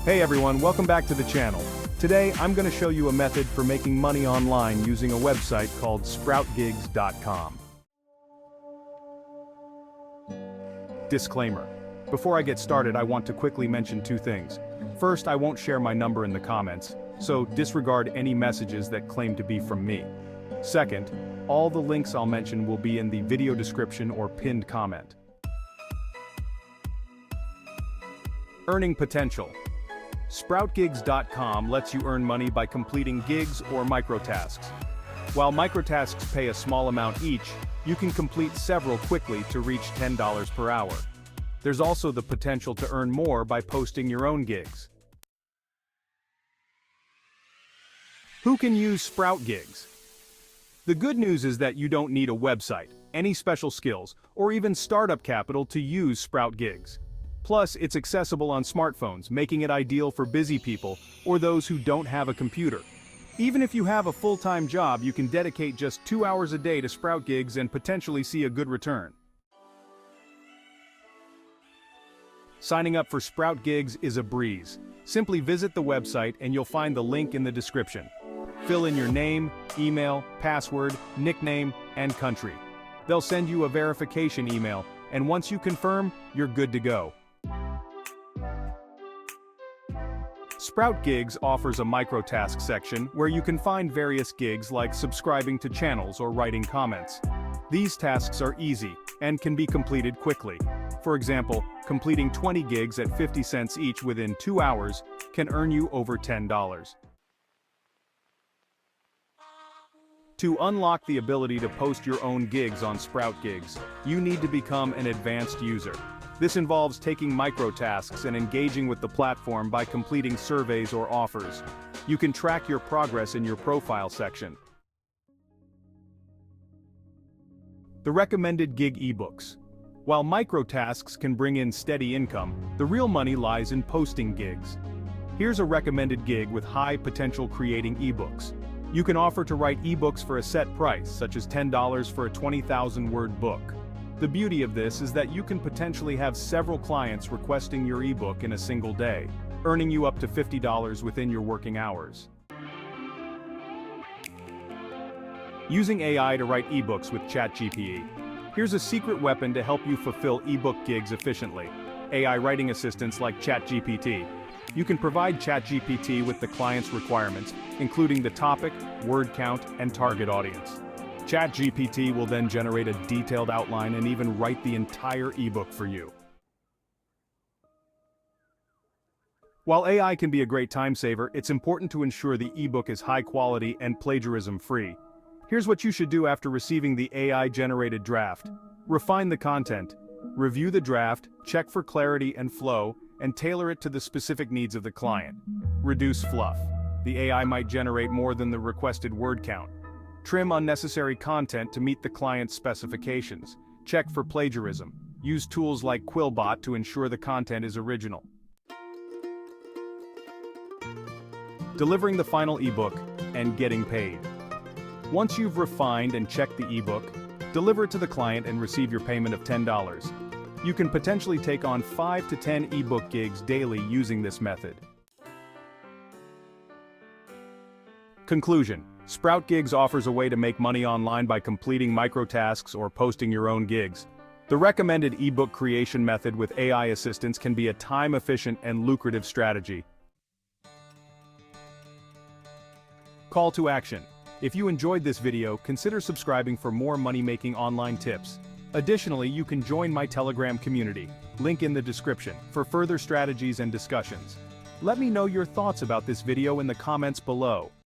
Hey everyone, welcome back to the channel. Today, I'm going to show you a method for making money online using a website called SproutGigs.com. Disclaimer. Before I get started, I want to quickly mention two things. First, I won't share my number in the comments, so disregard any messages that claim to be from me. Second, all the links I'll mention will be in the video description or pinned comment. Earning potential. SproutGigs.com lets you earn money by completing gigs or microtasks. While microtasks pay a small amount each, you can complete several quickly to reach $10 per hour. There's also the potential to earn more by posting your own gigs. Who can use SproutGigs? The good news is that you don't need a website, any special skills, or even startup capital to use SproutGigs. Plus, it's accessible on smartphones, making it ideal for busy people or those who don't have a computer. Even if you have a full-time job, you can dedicate just 2 hours a day to SproutGigs and potentially see a good return. Signing up for SproutGigs is a breeze. Simply visit the website and you'll find the link in the description. Fill in your name, email, password, nickname, and country. They'll send you a verification email, and once you confirm, you're good to go. SproutGigs offers a microtask section where you can find various gigs like subscribing to channels or writing comments. These tasks are easy and can be completed quickly. For example, completing 20 gigs at 50 cents each within 2 hours can earn you over $10. To unlock the ability to post your own gigs on SproutGigs, you need to become an advanced user. This involves taking microtasks and engaging with the platform by completing surveys or offers. You can track your progress in your profile section. The recommended gig ebooks. While microtasks can bring in steady income, the real money lies in posting gigs. Here's a recommended gig with high potential creating ebooks. You can offer to write ebooks for a set price, such as $10 for a 20,000-word book. The beauty of this is that you can potentially have several clients requesting your ebook in a single day, earning you up to $50 within your working hours. Using AI to write ebooks with ChatGPT. Here's a secret weapon to help you fulfill ebook gigs efficiently. AI writing assistants like ChatGPT. You can provide ChatGPT with the client's requirements, including the topic, word count, and target audience. ChatGPT will then generate a detailed outline and even write the entire ebook for you. While AI can be a great time saver, it's important to ensure the ebook is high quality and plagiarism-free. Here's what you should do after receiving the AI-generated draft. Refine the content. Review the draft, check for clarity and flow, and tailor it to the specific needs of the client. Reduce fluff. The AI might generate more than the requested word count. Trim unnecessary content to meet the client's specifications. Check for plagiarism. Use tools like Quillbot to ensure the content is original. Delivering the final ebook and getting paid. Once you've refined and checked the ebook, deliver it to the client and receive your payment of $10. You can potentially take on 5 to 10 ebook gigs daily using this method. Conclusion. SproutGigs offers a way to make money online by completing microtasks or posting your own gigs. The recommended ebook creation method with AI assistance can be a time-efficient and lucrative strategy. Call to action. If you enjoyed this video, consider subscribing for more money-making online tips. Additionally, you can join my Telegram community, link in the description, for further strategies and discussions. Let me know your thoughts about this video in the comments below.